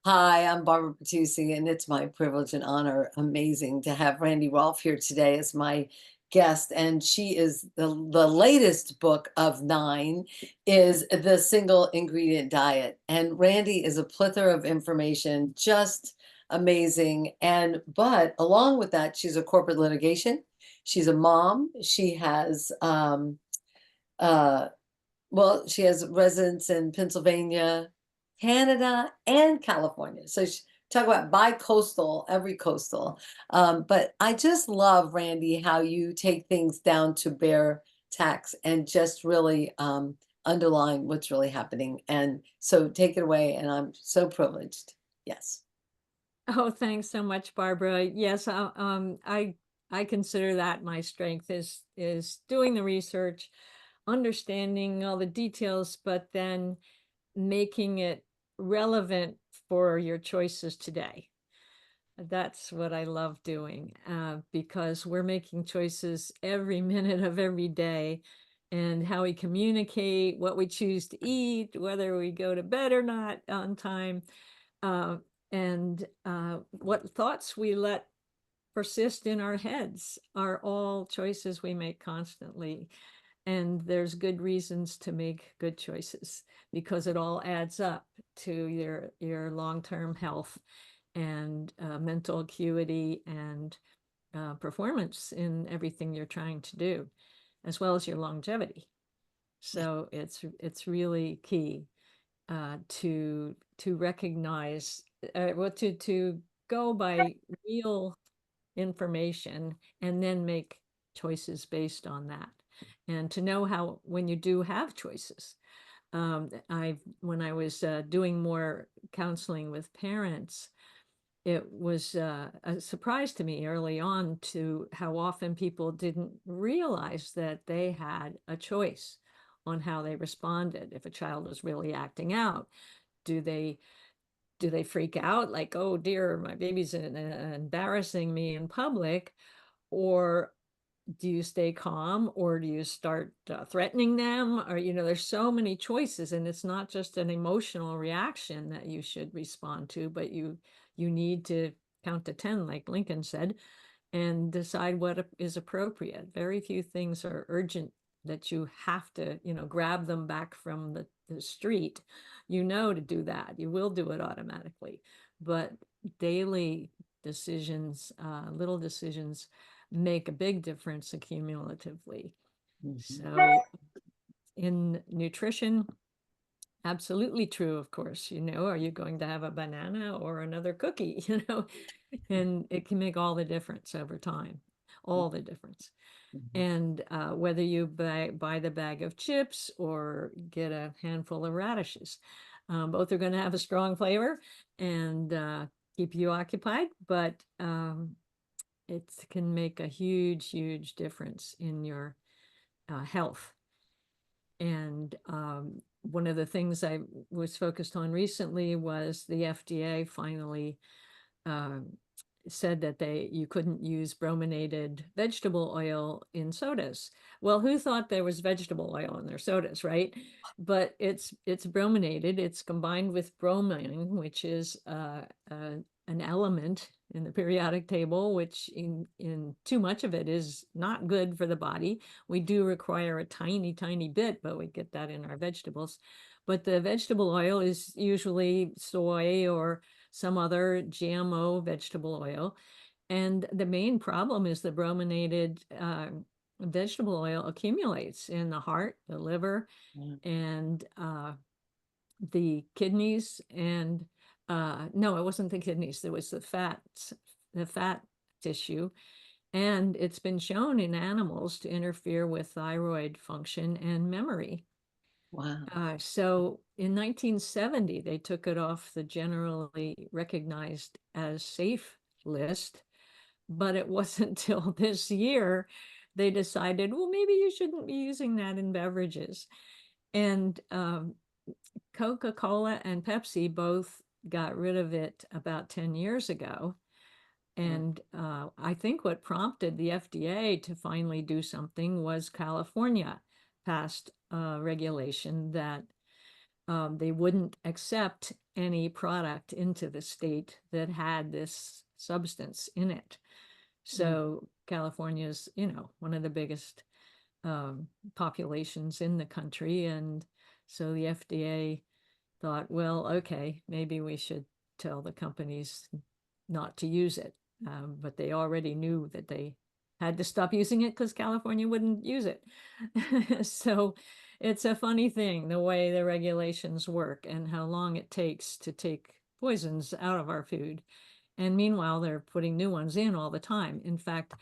Hi, I'm Barbara Pattusi, and it's my privilege and honor, amazing, to have Randy Rolfe here today as my guest. And she is the latest book of nine is The Single Ingredient Diet. And Randy is a plethora of information, just amazing. And but along with that, she's a corporate litigation. She's a mom. She has uh she has residence in Pennsylvania, Canada, and California. So talk about bi-coastal, every coastal. But I just love, Randy, how you take things down to bare tax and just really underline what's really happening. And so take it away. And I'm so privileged. Yes. Oh, thanks so much, Barbara. Yes, I consider that my strength is doing the research, understanding all the details, but then making it relevant for your choices today. That's what I love doing, because we're making choices every minute of every day, and how we communicate, what we choose to eat, whether we go to bed or not on time, uh, and what thoughts we let persist in our heads are all choices we make constantly. And there's good reasons to make good choices because it all adds up to your long-term health and mental acuity and performance in everything you're trying to do, as well as your longevity. So it's really key to recognize, to go by real information and then make choices based on that, and to know how when you do have choices. I When I was doing more counseling with parents, it was a surprise to me early on to how often people didn't realize that they had a choice on how they responded. If a child was really acting out, do they freak out like, oh dear, my baby's embarrassing me in public? Or do you stay calm, or do you start threatening them? Or, there's so many choices, and it's not just an emotional reaction that you should respond to, but you need to count to 10, like Lincoln said, and decide what is appropriate. Very few things are urgent that you have to, grab them back from the street. To do that. You will do it automatically. But daily decisions, little decisions, make a big difference accumulatively. Mhm. So in nutrition, absolutely true, of course. Are you going to have a banana or another cookie? And it can make all the difference over time, all the difference. Mhm. And whether you buy the bag of chips or get a handful of radishes, both are going to have a strong flavor and keep you occupied, but it can make a huge, huge difference in your health. And one of the things I was focused on recently was the FDA finally um, said that you couldn't use brominated vegetable oil in sodas. Well, who thought there was vegetable oil in their sodas, right? But it's brominated. It's combined with bromine, which is an element in the periodic table, which in too much of it is not good for the body. We do require a tiny, tiny bit, but we get that in our vegetables. But the vegetable oil is usually soy or some other GMO vegetable oil. And the main problem is the brominated vegetable oil accumulates in the heart, the liver, Yeah. and the kidneys. And no, it wasn't the kidneys. There was the fat tissue. And it's been shown in animals to interfere with thyroid function and memory. Wow. So in 1970, they took it off the generally recognized as safe list, but it wasn't until this year they decided, well, maybe you shouldn't be using that in beverages. And Coca-Cola and Pepsi both got rid of it about 10 years ago. And I think what prompted the FDA to finally do something was California passed a regulation that they wouldn't accept any product into the state that had this substance in it. Mm. So California's, one of the biggest um, populations in the country. And so the FDA thought, well, okay, maybe we should tell the companies not to use it. But they already knew that they had to stop using it because California wouldn't use it. So it's a funny thing, the way the regulations work and how long it takes to take poisons out of our food. And meanwhile, they're putting new ones in all the time. In fact,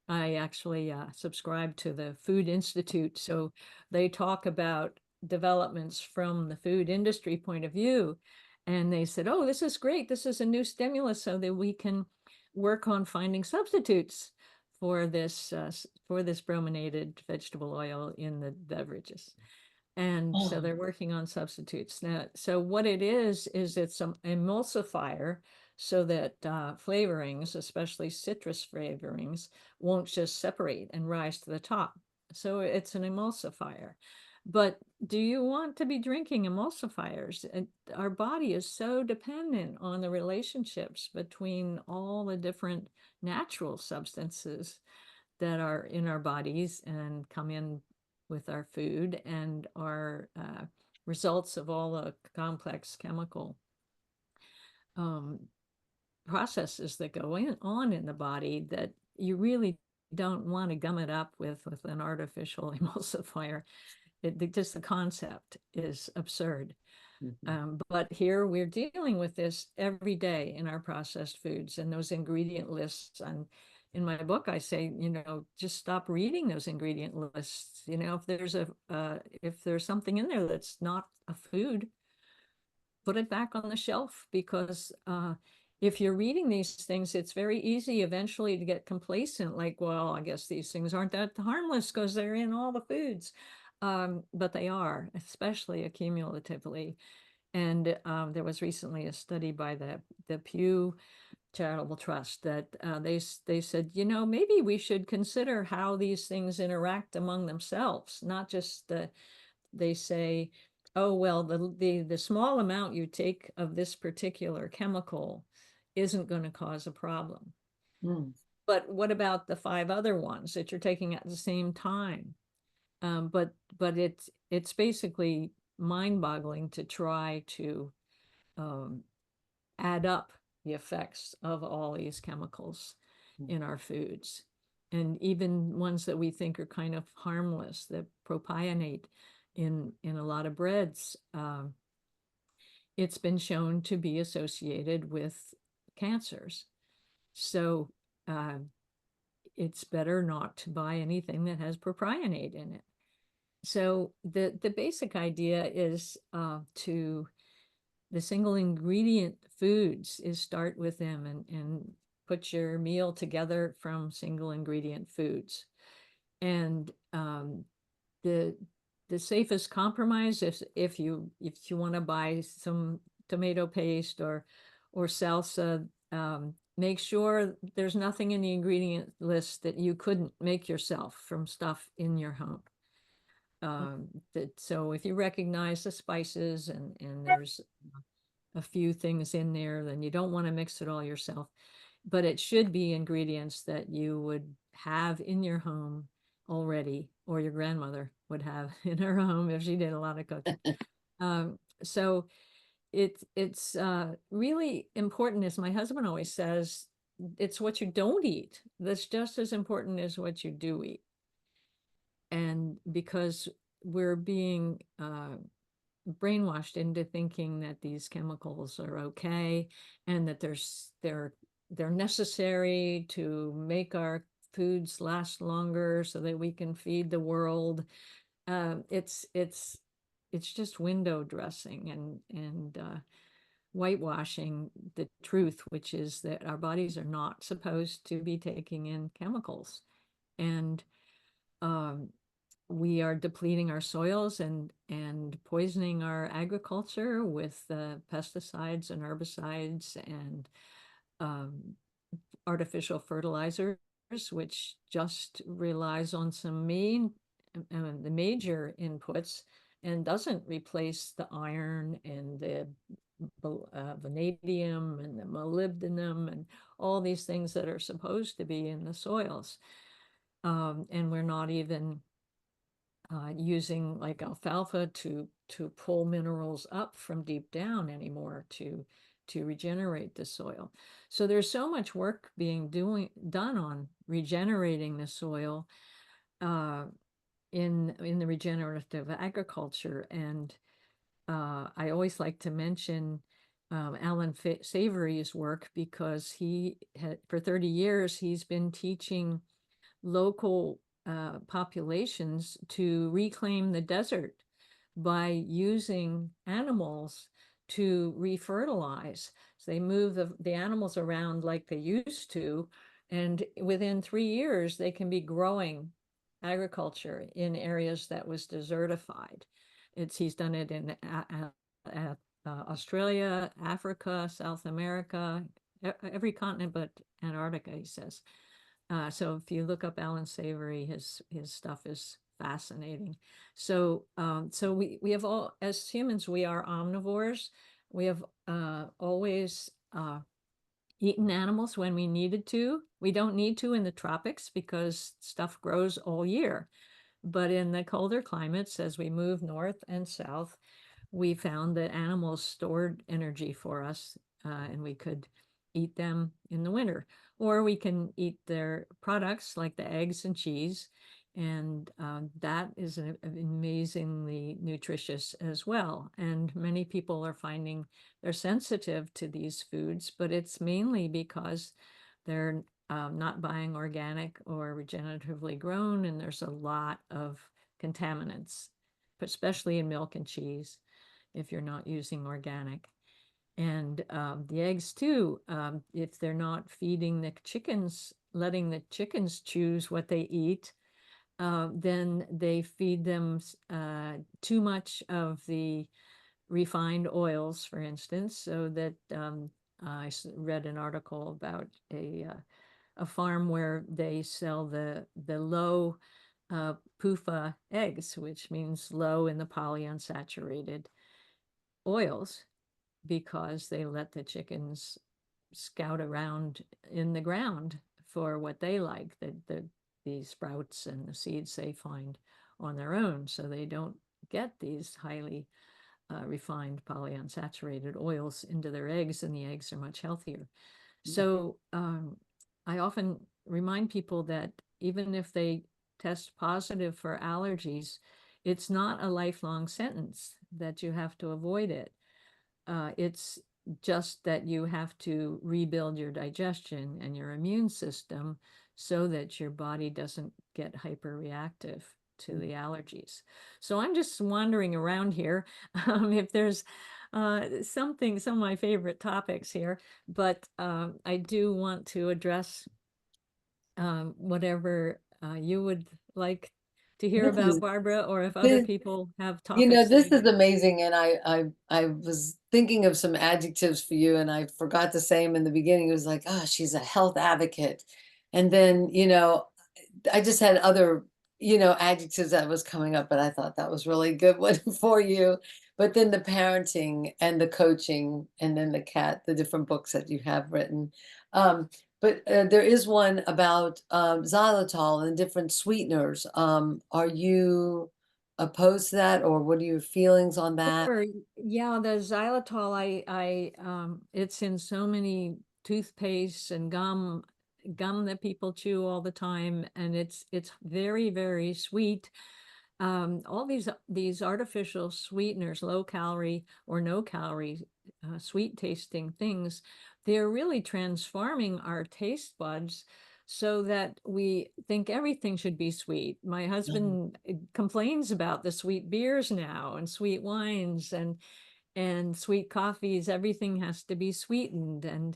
I actually subscribe to the Food Institute. So they talk about developments from the food industry point of view. And they said, oh, this is great. This is a new stimulus so that we can work on finding substitutes for this brominated vegetable oil in the beverages. And so Oh. they're working on substitutes now. So what it is it's an emulsifier so that flavorings, especially citrus flavorings, won't just separate and rise to the top. So it's an emulsifier. But do you want to be drinking emulsifiers? Our body is so dependent on the relationships between all the different natural substances that are in our bodies and come in with our food and are results of all the complex chemical um, processes that go on in the body that you really don't want to gum it up with an artificial emulsifier. Just the concept is absurd. Mhm. But here we're dealing with this every day in our processed foods and those ingredient lists. And in my book, I say, just stop reading those ingredient lists. If there's something in there that's not a food, put it back on the shelf because if you're reading these things, it's very easy eventually to get complacent. Like, well, I guess these things aren't that harmless because they're in all the foods. But they are, especially accumulatively. And there was recently a study by the Pew Charitable Trust that they said, maybe we should consider how these things interact among themselves, not just they say, oh, well, the small amount you take of this particular chemical isn't going to cause a problem. Mm. But what about the 5 other ones that you're taking at the same time? But it's basically mind-boggling to try to um, add up the effects of all these chemicals Mm. in our foods. And even ones that we think are kind of harmless, the propionate in a lot of breads, it's been shown to be associated with cancers. So uh, it's better not to buy anything that has propionate in it. So the basic idea is to the single ingredient foods is start with them and put your meal together from single ingredient foods. And the the safest compromise, if you want to buy some tomato paste or salsa, make sure there's nothing in the ingredient list that you couldn't make yourself from stuff in your home. So if you recognize the spices and there's a few things in there, then you don't want to mix it all yourself. But it should be ingredients that you would have in your home already, or your grandmother would have in her home if she did a lot of cooking. So it's really important, as my husband always says, it's what you don't eat that's just as important as what you do eat. And because we're being brainwashed into thinking that these chemicals are okay and that they're necessary to make our foods last longer so that we can feed the world. It's just window dressing and whitewashing the truth, which is that our bodies are not supposed to be taking in chemicals. And um, we are depleting our soils and poisoning our agriculture with pesticides and herbicides and um, artificial fertilizers, which just relies on some the major inputs and doesn't replace the iron and the vanadium and the molybdenum and all these things that are supposed to be in the soils. And we're not even using like alfalfa to pull minerals up from deep down anymore to regenerate the soil. So there's so much work being done on regenerating the soil in the regenerative agriculture. And I always like to mention Alan Savory's work, because he had, for 30 years, he's been teaching local populations to reclaim the desert by using animals to refertilize. So they move the animals around like they used to, and within 3 years, they can be growing agriculture in areas that was desertified. He's done it in Australia, Africa, South America, every continent but Antarctica, he says. So if you look up Alan Savory, his stuff is fascinating. So we have all, as humans, we are omnivores. We have always eaten animals when we needed to. We don't need to in the tropics because stuff grows all year. But in the colder climates, as we move north and south, we found that animals stored energy for us, and we could eat them in the winter, or we can eat their products like the eggs and cheese. And that is amazingly nutritious as well. And many people are finding they're sensitive to these foods, but it's mainly because they're not buying organic or regeneratively grown, and there's a lot of contaminants, but especially in milk and cheese if you're not using organic. And the eggs too, if they're not feeding the chickens, letting the chickens choose what they eat, then they feed them too much of the refined oils, for instance, so that I read an article about a farm where they sell the low PUFA eggs, which means low in the polyunsaturated oils, because they let the chickens scout around in the ground for what they like, the sprouts and the seeds they find on their own, so they don't get these highly refined polyunsaturated oils into their eggs, and the eggs are much healthier. So I often remind people that even if they test positive for allergies, it's not a lifelong sentence that you have to avoid it. It's just that you have to rebuild your digestion and your immune system so that your body doesn't get hyperreactive to the allergies. So I'm just wandering around here. If there's some of my favorite topics here, but I do want to address whatever you would like to hear This about, is Barbara, or if other this, people have you know, topics this they'd is like. amazing, and I was thinking of some adjectives for you, and I forgot to say them in the beginning. It was like, oh, she's a health advocate, and then I just had other, adjectives that was coming up, but I thought that was really good one for you. But then the parenting and the coaching, and then the different books that you have written. Um, but there is one about xylitol and different sweeteners. Are you opposed to that, or what are your feelings on that? Sure. Yeah, the xylitol, it's in so many toothpaste and gum that people chew all the time, and it's very, very sweet. All these artificial sweeteners, low calorie or no calorie, sweet tasting things, they're really transforming our taste buds so that we think everything should be sweet. My Mhm. husband complains about the sweet beers now and sweet wines and sweet coffees. Everything has to be sweetened, and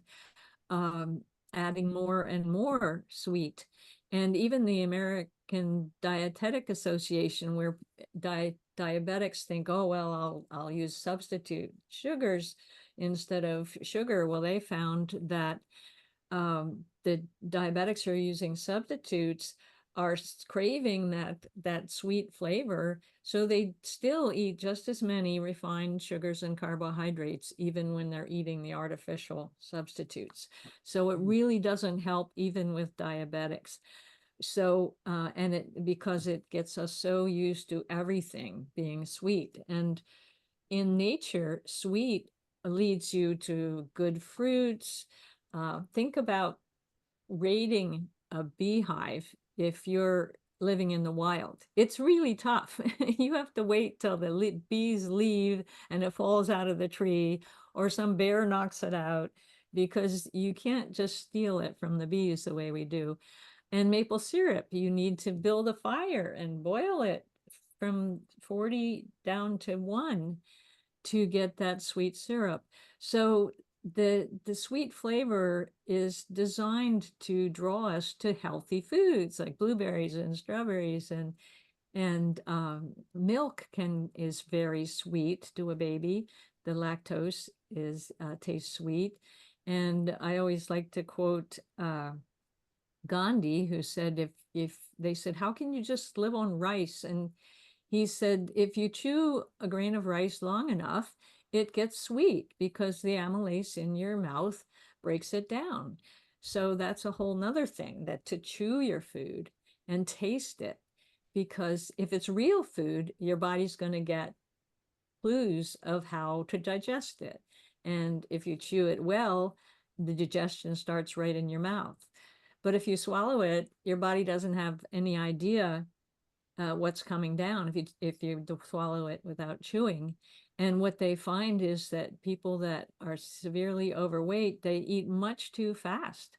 um, adding more and more sweet. And even the American Dietetic Association, where diabetics think, oh, well, I'll use substitute sugars instead of sugar. Well, they found that the diabetics who are using substitutes are craving that sweet flavor, so they still eat just as many refined sugars and carbohydrates, even when they're eating the artificial substitutes. So it really doesn't help even with diabetics. So, and it, because it gets us so used to everything being sweet. And in nature, sweet leads you to good fruits. Think about raiding a beehive if you're living in the wild. It's really tough. You have to wait till the bees leave and it falls out of the tree, or some bear knocks it out, because you can't just steal it from the bees the way we do. And maple syrup, you need to build a fire and boil it from 40 down to 1 to get that sweet syrup. So the sweet flavor is designed to draw us to healthy foods like blueberries and strawberries, and milk is very sweet to a baby. The lactose is tastes sweet. And I always like to quote Gandhi, who said, if they said, how can you just live on rice? And he said, if you chew a grain of rice long enough, it gets sweet because the amylase in your mouth breaks it down. So that's a whole nother thing, that to chew your food and taste it, because if it's real food, your body's going to get clues of how to digest it. And if you chew it well, the digestion starts right in your mouth. But if you swallow it, your body doesn't have any idea what's coming down if you swallow it without chewing. And what they find is that people that are severely overweight, they eat much too fast.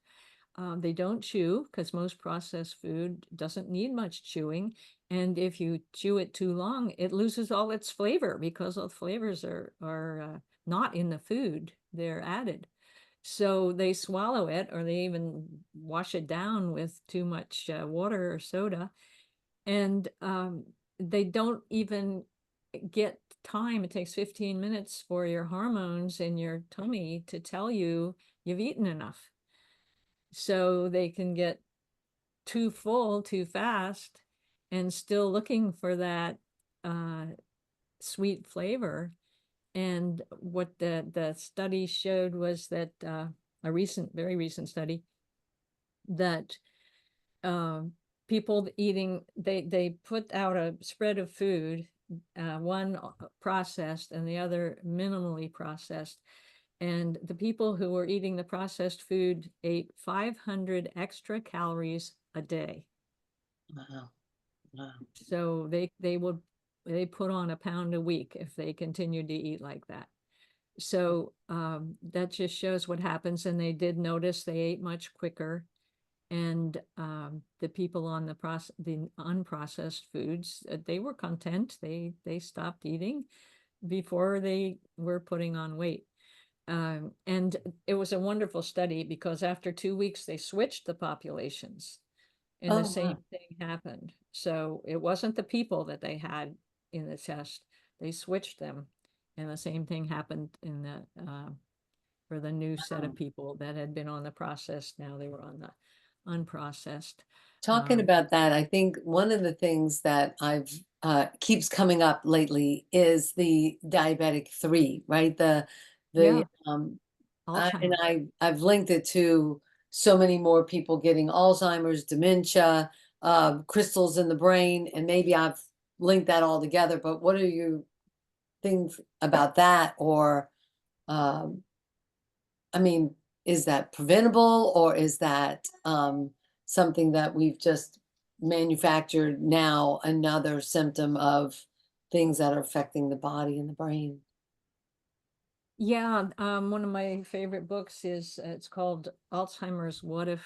They don't chew because most processed food doesn't need much chewing. And if you chew it too long, it loses all its flavor because all the flavors are not in the food, they're added. So they swallow it, or they even wash it down with too much water or soda. And they don't even get time. It takes 15 minutes for your hormones in your tummy to tell you you've eaten enough. So they can get too full too fast and still looking for that uh, sweet flavor. And what the study showed was that a very recent study, that um, people eating, they put out a spread of food, one processed and the other minimally processed. And the people who were eating the processed food ate 500 extra calories a day. Wow. Wow. So they put on a pound a week if they continued to eat like that. So that just shows what happens. And they did notice they ate much quicker. And the people on the unprocessed foods, they were content. They stopped eating before they were putting on weight. And it was a wonderful study because after 2 weeks, they switched the populations and the Oh, same wow. thing happened. So it wasn't the people that they had in the test, they switched them. And the same thing happened in for the new set of Wow. people that had been on the processed. Now they were on the unprocessed. Talking Um, about that, I think one of the things that I've keeps coming up lately is the diabetic 3, right? The yeah, and Alzheimer's. I've linked it to so many more people getting Alzheimer's, dementia, crystals in the brain, and maybe I've linked that all together. But what are you things about that? Or, um, I mean, is that preventable, or is that something that we've just manufactured now, another symptom of things that are affecting the body and the brain? Yeah, one of my favorite books is it's called Alzheimer's. What if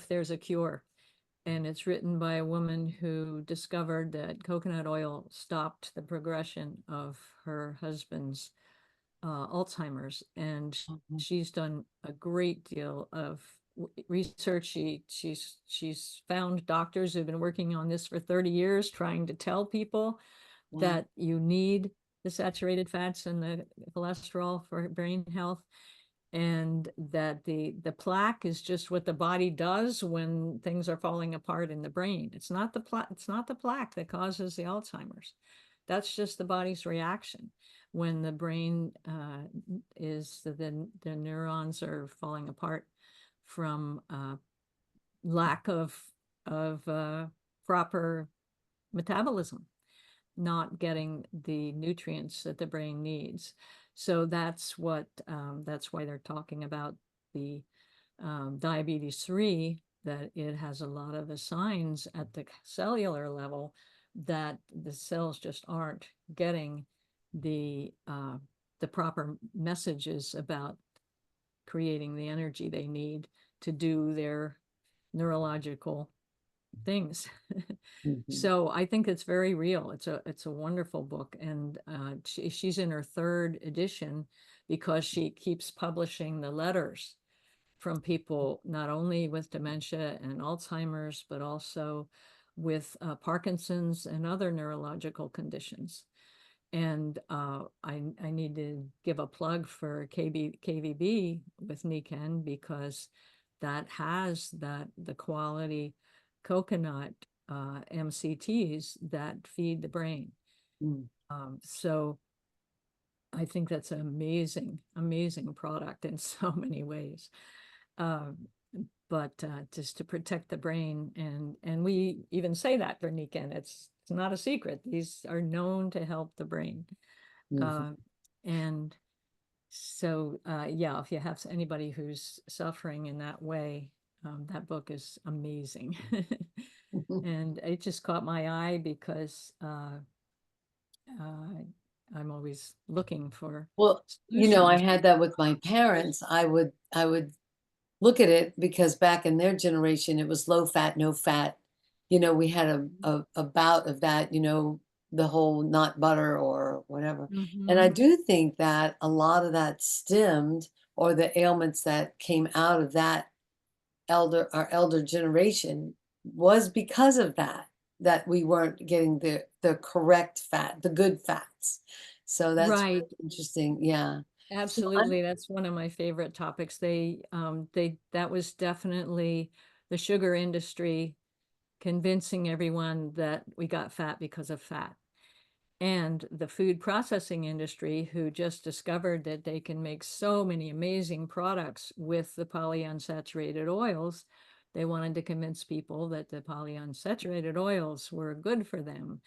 there's a cure? And it's written by a woman who discovered that coconut oil stopped the progression of her husband's Alzheimer's, and Mhm. she's done a great deal of research. She's found doctors who've been working on this for 30 years, trying to tell people Wow. that you need the saturated fats and the cholesterol for brain health. and that the plaque is just what the body does when things are falling apart in the brain. It's not the plaque that causes the Alzheimer's. That's just the body's reaction when the brain is the neurons are falling apart from lack of proper metabolism, not getting the nutrients that the brain needs. So that's why they're talking about the diabetes 3, that it has a lot of the signs at the cellular level that the cells just aren't getting the proper messages about creating the energy they need to do their neurological things. Mhm. So I think it's very real. It's a wonderful book, and she's in her third edition because she keeps publishing the letters from people not only with dementia and Alzheimer's, but also with Parkinson's and other neurological conditions. And I need to give a plug for KVB with Niken, because that has the quality coconut MCTs that feed the brain. Mm. So I think that's an amazing product in so many ways. Um, but just to protect the brain, and we even say that for Niken, it's not a secret. These are known to help the brain. Mhm. Uh, and so, yeah, if you have anybody who's suffering in that way, that book is amazing. And it just caught my eye because uh, I'm always looking for Well, I solutions. had that with my parents. I would look at it because back in their generation, it was low fat, no fat. We had a bout of that, the whole not butter or whatever. And I Mm-hmm. do think that a lot of that stemmed, or the ailments that came out of that our elder generation, was because of that we weren't getting the correct fat, the good fats. So that's Right. really interesting. Yeah. So I'm Absolutely. That's one of my favorite topics. That was definitely the sugar industry convincing everyone that we got fat because of fat. And the food processing industry, who just discovered that they can make so many amazing products with the polyunsaturated oils, they wanted to convince people that the polyunsaturated oils were good for them.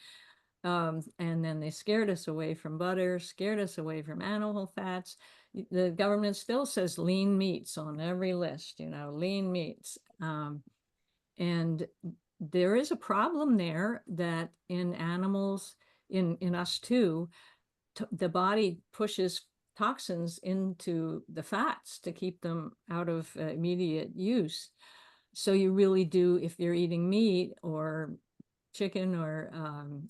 And then they scared us away from butter, scared us away from animal fats. The government still says lean meats on every list, lean meats. And there is a problem there, that in animals, in us too, the body pushes toxins into the fats to keep them out of immediate use. So you really do, if you're eating meat or chicken or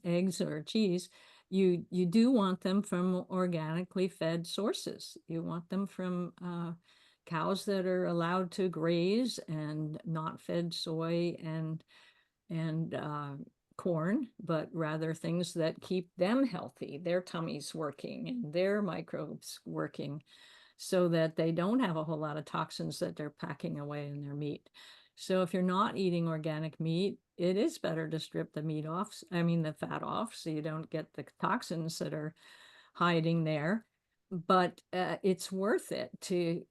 eggs or cheese, you do want them from organically fed sources. You want them from cows that are allowed to graze and not fed soy and corn, but rather things that keep them healthy, their tummies working and their microbes working, so that they don't have a whole lot of toxins that they're packing away in their meat. So if you're not eating organic meat, it is better to strip the meat off, the fat off, so you don't get the toxins that are hiding there. But it's worth it to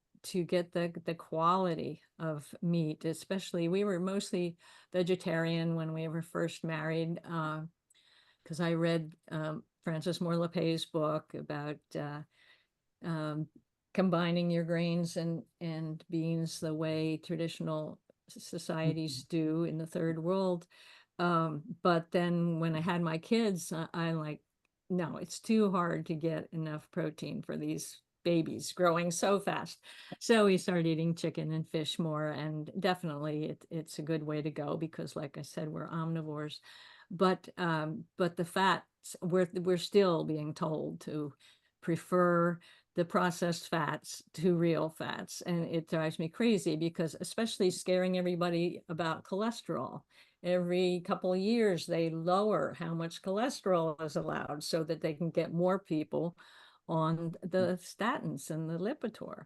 get the quality of meat. Especially, we were mostly vegetarian when we were first married, because I read Frances Moore Lapay's book about um, combining your grains and beans the way traditional societies do in the third world. But then when I had my kids, I'm like, no, it's too hard to get enough protein for these babies growing so fast. So we started eating chicken and fish more, and definitely it's a good way to go, because like I said, we're omnivores. But the fats, we're still being told to prefer the processed fats to real fats. And it drives me crazy, because especially scaring everybody about cholesterol. Every couple of years, they lower how much cholesterol is allowed so that they can get more people on the statins and the Lipitor.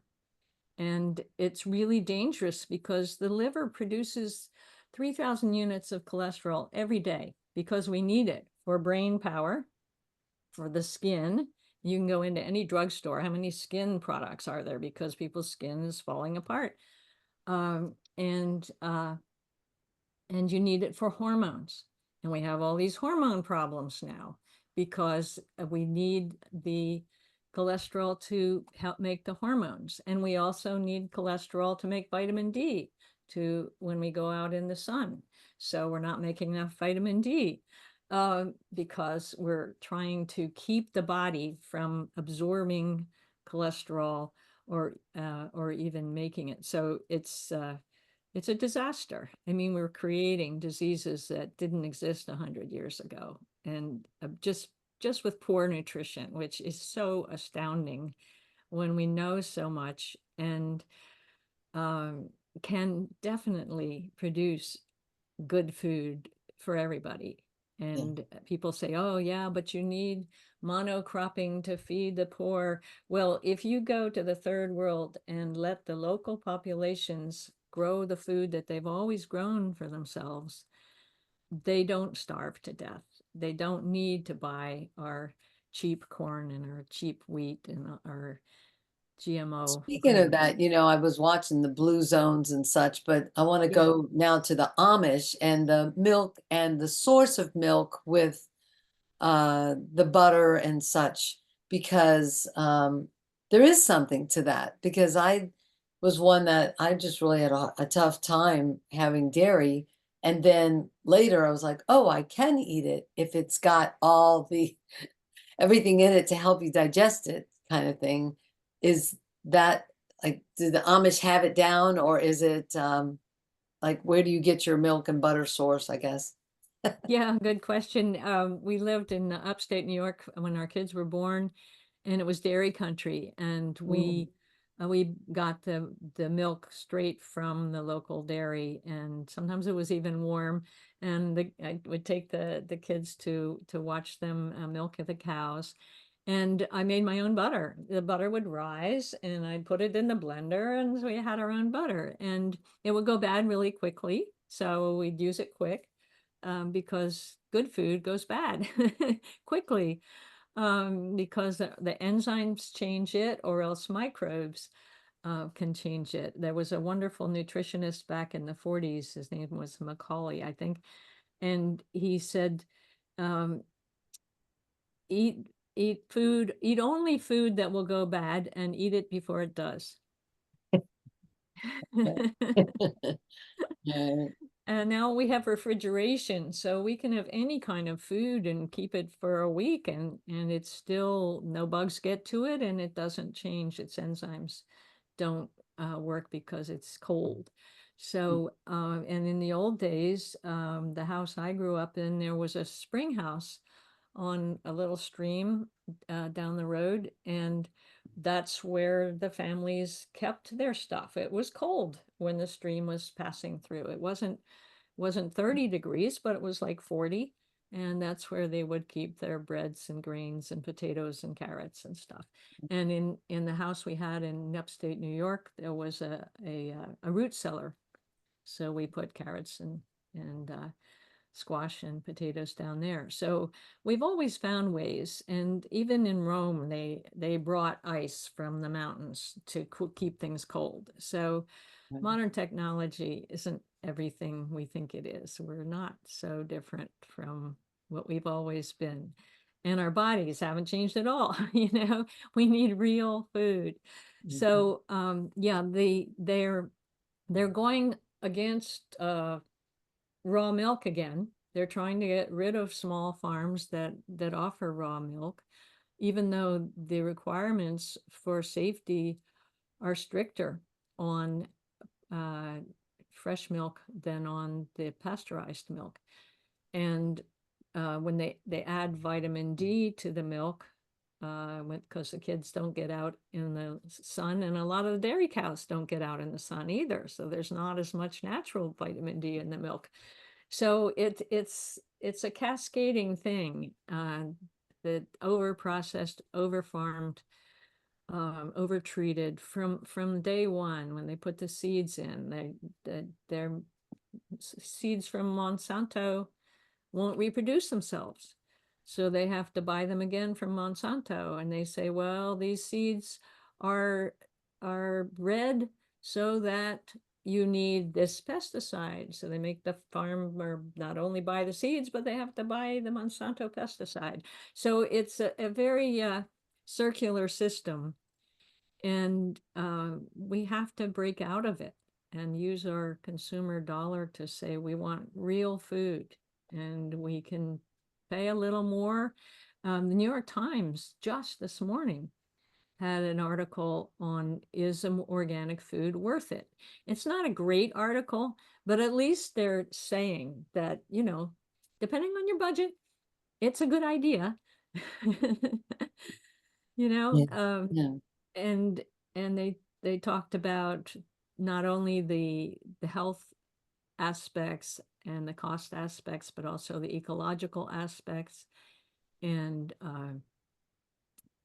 And it's really dangerous because the liver produces 3,000 units of cholesterol every day because we need it for brain power, for the skin. You can go into any drugstore. How many skin products are there? Because people's skin is falling apart. Um, and uh, and you need it for hormones. And we have all these hormone problems now because we need the cholesterol to help make the hormones. And we also need cholesterol to make vitamin D to when we go out in the sun. So we're not making enough vitamin D because we're trying to keep the body from absorbing cholesterol or even making it. So it's a disaster. I mean, we're creating diseases that didn't exist 100 years ago, and just with poor nutrition, which is so astounding when we know so much and um, can definitely produce good food for everybody. Yeah. And people say, oh, yeah, but you need monocropping to feed the poor. Well, if you go to the third world and let the local populations grow the food that they've always grown for themselves, they don't starve to death. They don't need to buy our cheap corn and our cheap wheat and our GMO Speaking of grains. that, I was watching the blue zones and such, but I want to Yeah. go now to the Amish and the milk and the source of milk with the butter and such, because there is something to that. Because I was one that I just really had a tough time having dairy. And then later I was like, oh, I can eat it if it's got all the everything in it to help you digest it, kind of thing. Is that like, do the Amish have it down, or is it like, where do you get your milk and butter source, I guess? Yeah, good question. We lived in upstate New York when our kids were born, and it was dairy country, and Mm. we got the milk straight from the local dairy, and sometimes it was even warm. And I would take the kids to watch them milk the cows, and I made my own butter. The butter would rise, and I'd put it in the blender, and so we had our own butter, and it would go bad really quickly, so we'd use it quick because good food goes bad quickly because the enzymes change it or else microbes can change it. There was a wonderful nutritionist back in the 40s. His name was Macaulay, I think. And he said, um, eat, eat only food that will go bad and eat it before it does. Right. And now we have refrigeration, so we can have any kind of food and keep it for a week, and it's still no bugs get to it, and it doesn't change. Its enzymes don't work because it's cold. So, and in the old days, the house I grew up in, there was a spring house on a little stream down the road, and that's where the families kept their stuff. It was cold when the stream was passing through. It wasn't 30 degrees, but it was like 40. And that's where they would keep their breads and grains and potatoes and carrots and stuff. And in the house we had in upstate New York, there was a root cellar. So we put carrots and squash and potatoes down there. So we've always found ways. And even in Rome, they brought ice from the mountains to keep things cold. So modern technology isn't everything we think it is. We're not so different from what we've always been. And our bodies haven't changed at all. We need real food. Mhm. So yeah, they're going against raw milk again. They're trying to get rid of small farms that offer raw milk, even though the requirements for safety are stricter on uh, fresh milk than on the pasteurized milk. And when they add vitamin D to the milk, because the kids don't get out in the sun, and a lot of the dairy cows don't get out in the sun either. So there's not as much natural vitamin D in the milk. So it's a cascading thing that over processed, over farmed overtreated from day one when they put the seeds in. Their seeds from Monsanto won't reproduce themselves. So they have to buy them again from Monsanto. And they say, well, these seeds are bred so that you need this pesticide. So they make the farmer not only buy the seeds, but they have to buy the Monsanto pesticide. So it's a very circular system. And we have to break out of it and use our consumer dollar to say we want real food, and we can pay a little more. The New York Times just this morning had an article on, is organic food worth it? It's not a great article, but at least they're saying that, depending on your budget, it's a good idea. you know, Yeah. um, Yeah. and they talked about not only the health aspects and the cost aspects, but also the ecological aspects. And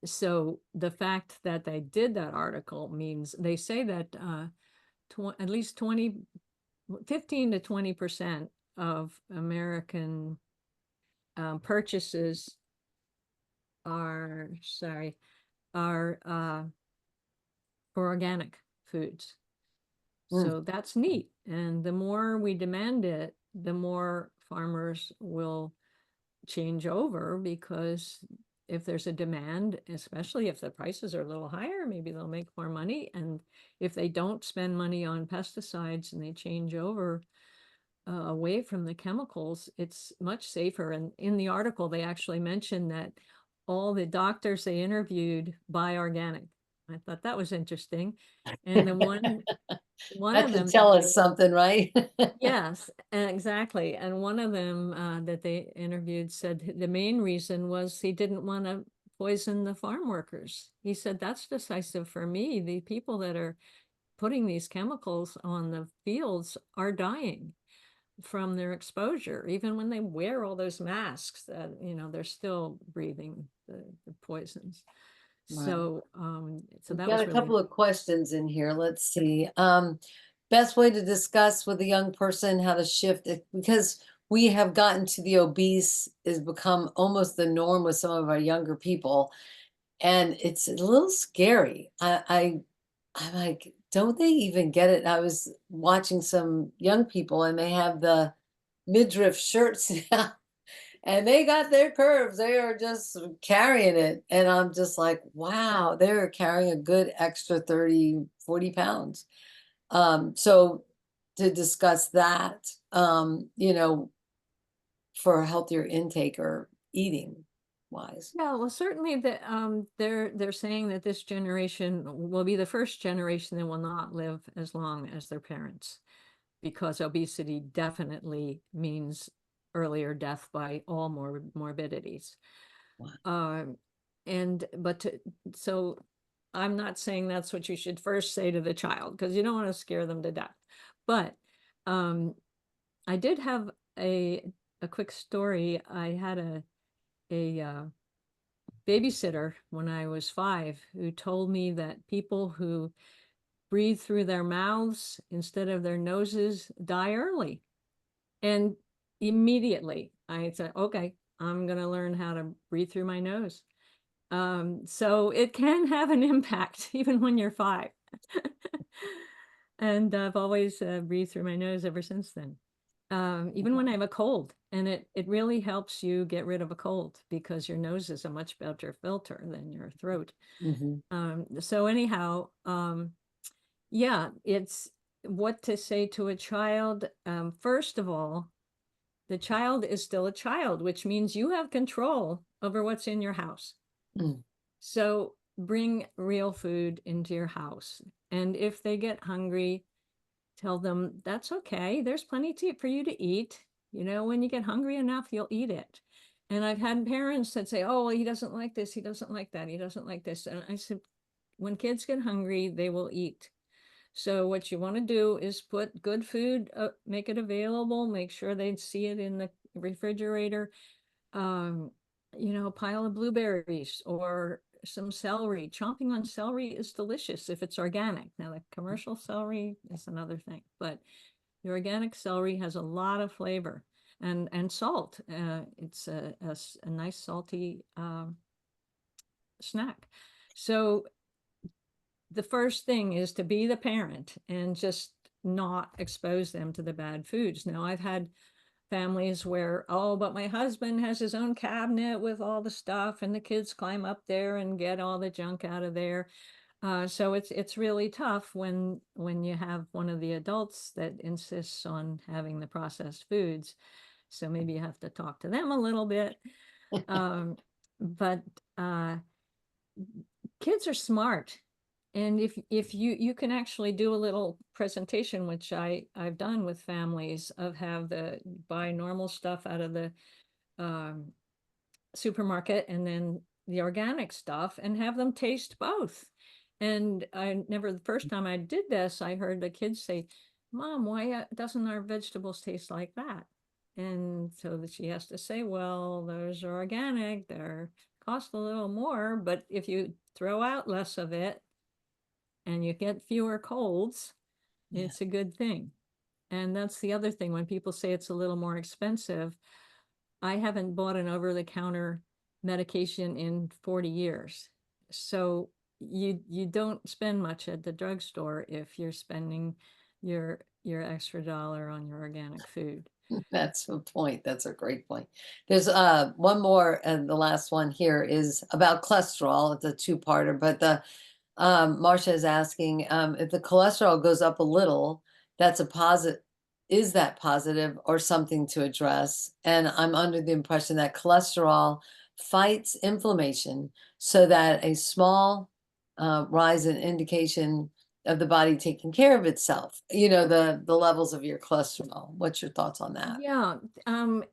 so the fact that they did that article means they say that at least 15 to 20% of American purchases are, sorry, are for organic foods. Mm. So that's neat. And the more we demand it, the more farmers will change over, because if there's a demand, especially if the prices are a little higher, maybe they'll make more money. And if they don't spend money on pesticides and they change over away from the chemicals, it's much safer. And in the article, they actually mentioned that all the doctors they interviewed buy organic. I thought that was interesting. And the one That of should them tell that us they, something, right? yes, exactly. And one of them that they interviewed said the main reason was he didn't want to poison the farm workers. He said, that's decisive for me. The people that are putting these chemicals on the fields are dying from their exposure. Even when they wear all those masks, that, they're still breathing the poisons. Right. So We've that got was a really, couple of questions in here. Let's see. Best way to discuss with a young person how to shift it, because we have gotten to the obese has become almost the norm with some of our younger people, and it's a little scary. I'm like, don't they even get it? I was watching some young people and they have the midriff shirts now, and they got their curves. They are just carrying it. And I'm just like, wow, they're carrying a good extra 30, 40 pounds. So to discuss that, for a healthier intake or eating wise. yeah, well, certainly they're saying that this generation will be the first generation that will not live as long as their parents, because obesity definitely means earlier death by all morbidities. Wow. Um, and but to, so I'm not saying that's what you should first say to the child, because you don't want to scare them to death. But um, I did have a quick story. I had a babysitter when I was 5 who told me that people who breathe through their mouths instead of their noses die early. And immediately I said, okay, I'm going to learn how to breathe through my nose. So it can have an impact even when you're 5. And I've always breathed through my nose ever since then. Even when I have a cold, and it really helps you get rid of a cold, because your nose is a much better filter than your throat. Mhm. So anyhow, yeah, it's what to say to a child. First of all, the child is still a child, which means you have control over what's in your house. Mm. So bring real food into your house. And if they get hungry, tell them that's okay. There's plenty for you to eat. When you get hungry enough, you'll eat it. And I've had parents that say, oh, well, he doesn't like this. He doesn't like that. He doesn't like this. And I said, when kids get hungry, they will eat. So what you want to do is put good food, make it available, make sure they see it in the refrigerator. um, a pile of blueberries or some celery. Chomping on celery is delicious if it's organic. Now, the commercial celery is another thing, but the organic celery has a lot of flavor and salt. It's a nice salty snack. So the first thing is to be the parent and just not expose them to the bad foods. Now, I've had families where, oh, but my husband has his own cabinet with all the stuff, and the kids climb up there and get all the junk out of there. So it's really tough when you have one of the adults that insists on having the processed foods. So maybe you have to talk to them a little bit. But kids are smart. And if you can actually do a little presentation, which I've done with families, of have the buy normal stuff out of the um, supermarket and then the organic stuff, and have them taste both. And the first time I did this, I heard the kids say, "Mom, why doesn't our vegetables taste like that?" And so that she has to say, well, those are organic, they're cost a little more, but if you throw out less of it and you get fewer colds, Yeah. it's a good thing. And that's the other thing. When people say it's a little more expensive, I haven't bought an over-the-counter medication in 40 years. So you don't spend much at the drugstore if you're spending your extra dollar on your organic food. That's a point. That's a great point. There's one more, and the last one here is about cholesterol. It's a two-parter, but the Marcia is asking if the cholesterol goes up a little, that's a positive. Is that positive or something to address? And I'm under the impression that cholesterol fights inflammation, so that a small rise in indication of the body taking care of itself. You know, the levels of your cholesterol. What's your thoughts on that? Yeah, And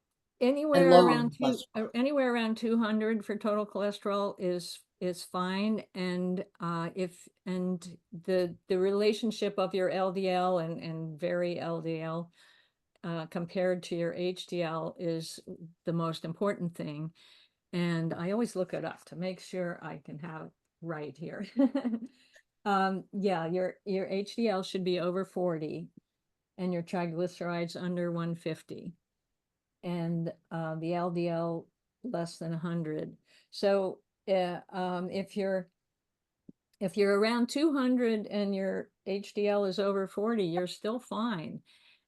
lowering cholesterol. anywhere around 200 for total cholesterol is fine. And if and the relationship of your LDL and very LDL compared to your HDL is the most important thing. And I always look it up to make sure I can have right here. Yeah, your HDL should be over 40 and your triglycerides under 150, and the LDL less than 100. So if you're around 200 and your HDL is over 40, you're still fine.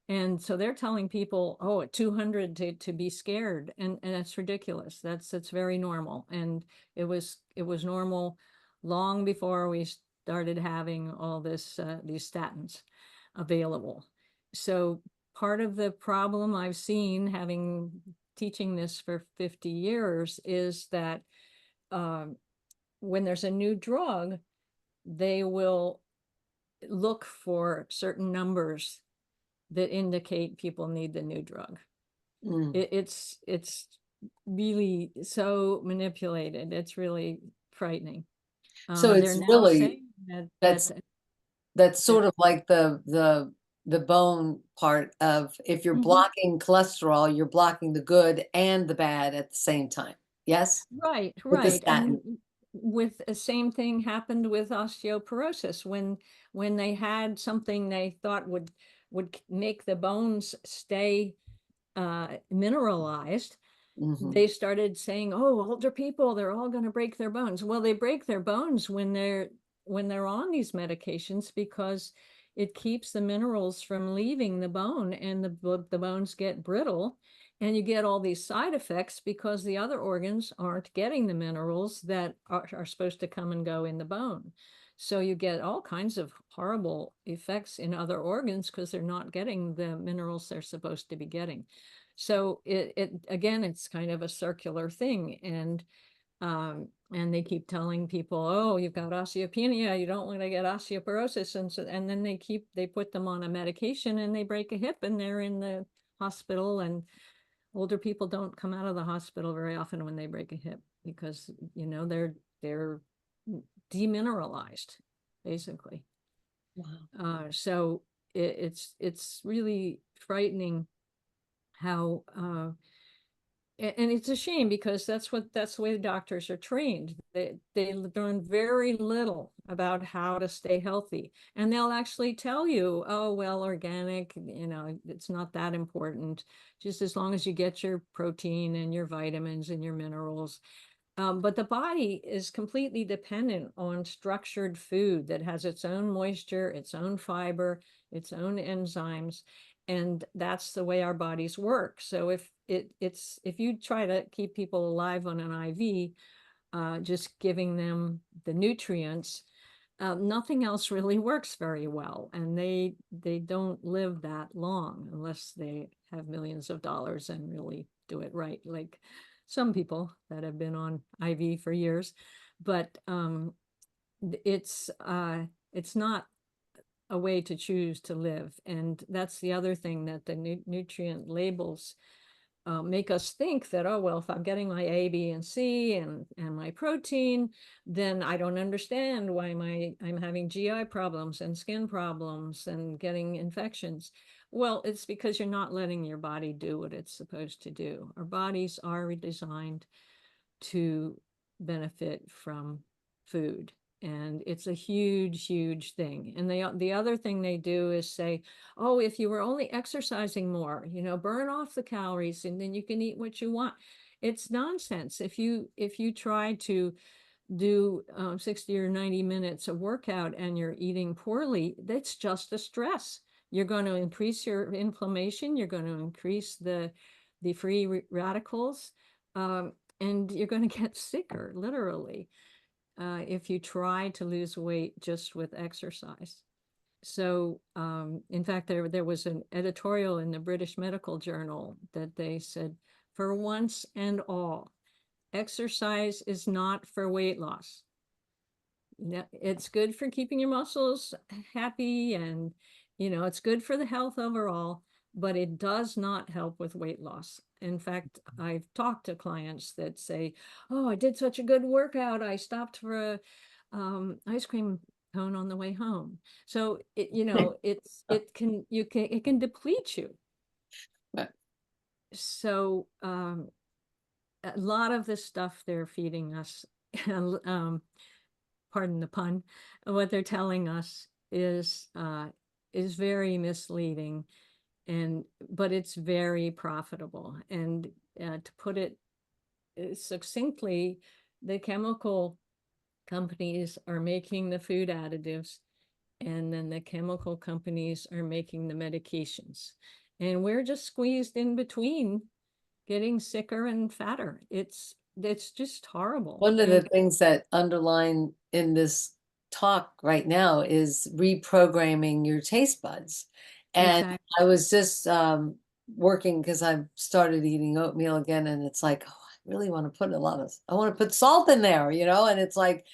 And so they're telling people, oh, at 200 to be scared, and that's ridiculous. That's very normal, and it was normal long before we started having all these statins available. So part of the problem I've seen, having teaching this for 50 years, is that um, when there's a new drug, they will look for certain numbers that indicate people need the new drug. Mm. It's really so manipulated. It's really frightening. So They're it's now really saying that that's that's that sort of like the bone part of, if you're Mhm. blocking cholesterol, you're blocking the good and the bad at the same time. Yes? Right, With the right. And statin. with the same thing happened with osteoporosis when they had something they thought would make the bones stay mineralized. Mhm. They started saying, oh, older people, they're all going to break their bones. Well, they break their bones when they're on these medications, because it keeps the minerals from leaving the bone, and the bones get brittle, and you get all these side effects because the other organs aren't getting the minerals that are supposed to come and go in the bone. So you get all kinds of horrible effects in other organs because they're not getting the minerals they're supposed to be getting. So it again, it's kind of a circular thing. And they keep telling people, oh, you've got osteopenia, you don't want to get osteoporosis. And then they put them on a medication and they break a hip and they're in the hospital. And older people don't come out of the hospital very often when they break a hip, because they're demineralized, basically. Wow. So it's really frightening how And it's a shame because that's the way the doctors are trained. They learn very little about how to stay healthy. And they'll actually tell you, oh, well, organic, it's not that important. Just as long as you get your protein and your vitamins and your minerals. But the body is completely dependent on structured food that has its own moisture, its own fiber, its own enzymes, and that's the way our bodies work. So if you try to keep people alive on an IV, just giving them the nutrients, nothing else really works very well, and they don't live that long unless they have millions of dollars and really do it right, like some people that have been on IV for years. But it's not a way to choose to live, and that's the other thing that the nutrient labels make us think that, oh, well, if I'm getting my A, B, and C and my protein, then I don't understand why I'm having GI problems and skin problems and getting infections. Well, it's because you're not letting your body do what it's supposed to do. Our bodies are designed to benefit from food. And it's a huge, huge thing. And the other thing they do is say, oh, if you were only exercising more, burn off the calories and then you can eat what you want. It's nonsense. If you try to do 60 or 90 minutes of workout and you're eating poorly, that's just a stress. You're going to increase your inflammation. You're going to increase the free radicals. And you're going to get sicker, literally, if you try to lose weight just with exercise. So, in fact, there was an editorial in the British Medical Journal that they said, for once and all, exercise is not for weight loss. It's good for keeping your muscles happy, and it's good for the health overall, but it does not help with weight loss. In fact, I've talked to clients that say, oh, I did such a good workout, I stopped for a ice cream cone on the way home. So it can deplete you. Right. So a lot of the stuff they're feeding us, pardon the pun, what they're telling us is very misleading, but it's very profitable. And to put it succinctly, the chemical companies are making the food additives, and then the chemical companies are making the medications. And we're just squeezed in between, getting sicker and fatter. It's just horrible. One of the things that underline in this talk right now is reprogramming your taste buds. And Exactly. I was just working because I've started eating oatmeal again, and it's like, oh, I really want to put I want to put salt in there, and it's like,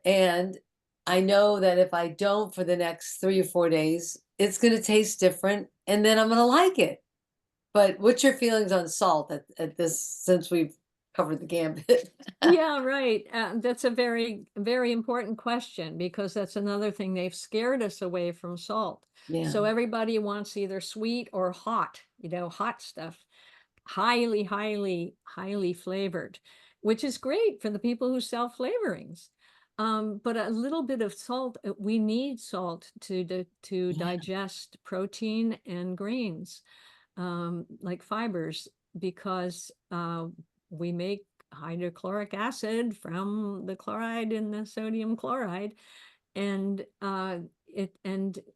and I know that if I don't for the next 3 or 4 days, it's going to taste different, and then I'm going to like it. But what's your feelings on salt at this, since we've covered the gambit? Yeah, right. That's a very, very important question, because that's another thing. They've scared us away from salt. Yeah. So everybody wants either sweet or hot, hot stuff, highly, highly, highly flavored, which is great for the people who sell flavorings. But a little bit of salt, we need salt to Yeah. digest protein and grains, like fibers, because we make hydrochloric acid from the chloride in the sodium chloride. And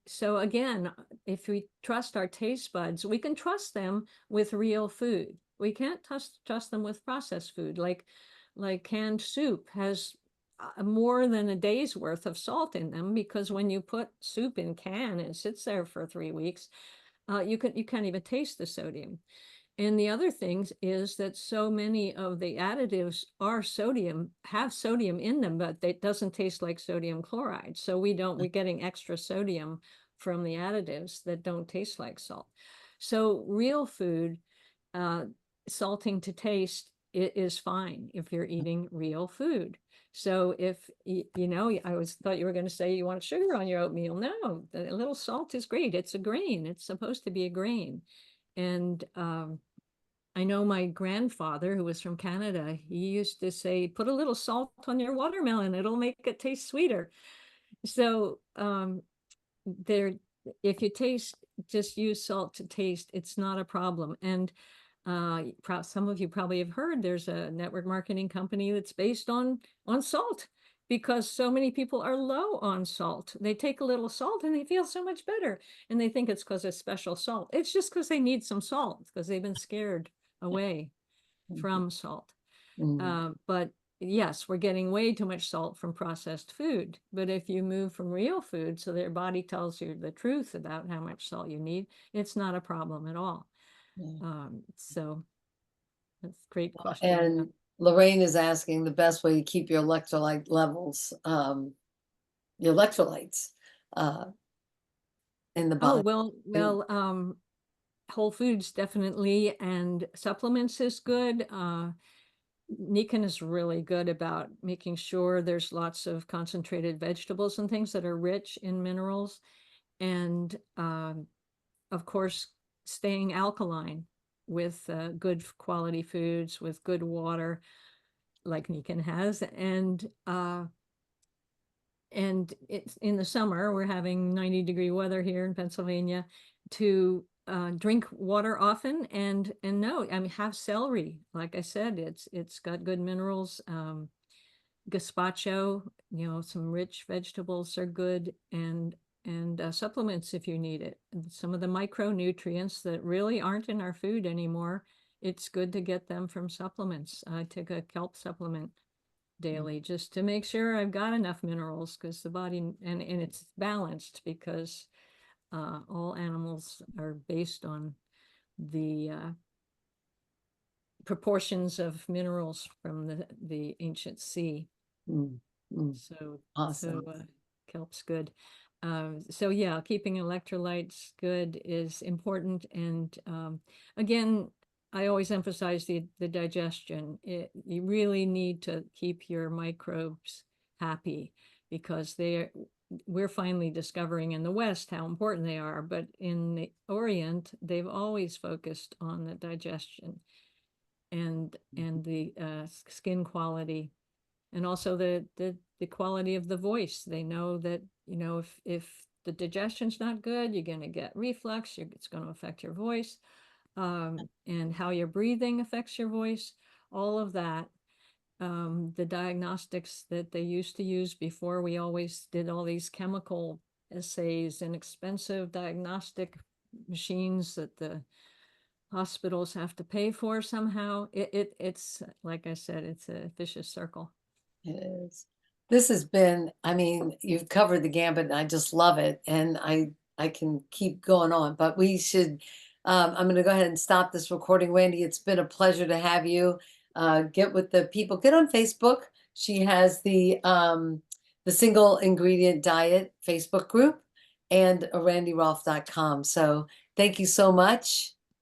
so again, if we trust our taste buds, we can trust them with real food. We can't trust them with processed food, like canned soup has more than a day's worth of salt in them, because when you put soup in can and it sits there for 3 weeks, you can't even taste the sodium. And the other thing is that so many of the additives have sodium in them, but it doesn't taste like sodium chloride. So we're getting extra sodium from the additives that don't taste like salt. So real food, uh, salting to taste, it is fine if you're eating real food. So if thought you were going to say you want sugar on your oatmeal. No, a little salt is great. It's a grain. It's supposed to be a grain. And I know my grandfather, who was from Canada, he used to say, put a little salt on your watermelon, it'll make it taste sweeter. So there, if you taste, just use salt to taste, it's not a problem. And some of you probably have heard there's a network marketing company that's based on salt, because so many people are low on salt. They take a little salt and they feel so much better, and they think it's because it's special salt. It's just because they need some salt, because they've been scared away Mhm. from salt. Mm, But yes, we're getting way too much salt from processed food. But if you move from real food, so their body tells you the truth about how much salt you need, it's not a problem at all. yeah. So that's a great question. Yeah. And Lorraine is asking the best way to keep your electrolyte levels, your electrolytes, uh, in the Oh, body. Whole foods definitely, and supplements is good. Nikan is really good about making sure there's lots of concentrated vegetables and things that are rich in minerals. And of course, staying alkaline with good quality foods, with good water, like Nikan has. And it's in the summer, we're having 90-degree weather here in Pennsylvania, to drink water often. And no, I mean, have celery. Like I said, it's got good minerals. Gazpacho, some rich vegetables are good, and supplements if you need it. And some of the micronutrients that really aren't in our food anymore, it's good to get them from supplements. I take a kelp supplement daily just to make sure I've got enough minerals, because the body, and it's balanced, because all animals are based on the proportions of minerals from the ancient sea. Mm, mm, So awesome. kelp's good. So yeah, keeping electrolytes good is important. And again, I always emphasize the digestion. You really need to keep your microbes happy, because we're finally discovering in the West how important they are, but in the Orient, they've always focused on the digestion and the skin quality, and also the quality of the voice. They know that, if the digestion's not good, you're going to get reflux. It's going to affect your voice, and how your breathing affects your voice. All of that. The diagnostics that they used to use before, we always did all these chemical assays and expensive diagnostic machines that the hospitals have to pay for somehow. It's like I said, it's a vicious circle. It is. This has been, I mean, you've covered the gambit and I just love it. And I can keep going on, but we should, I'm going to go ahead and stop this recording. Wendy, it's been a pleasure to have you. Get with the people, get on Facebook. She has the single ingredient diet Facebook group and randyrolfe.com. So thank you so much.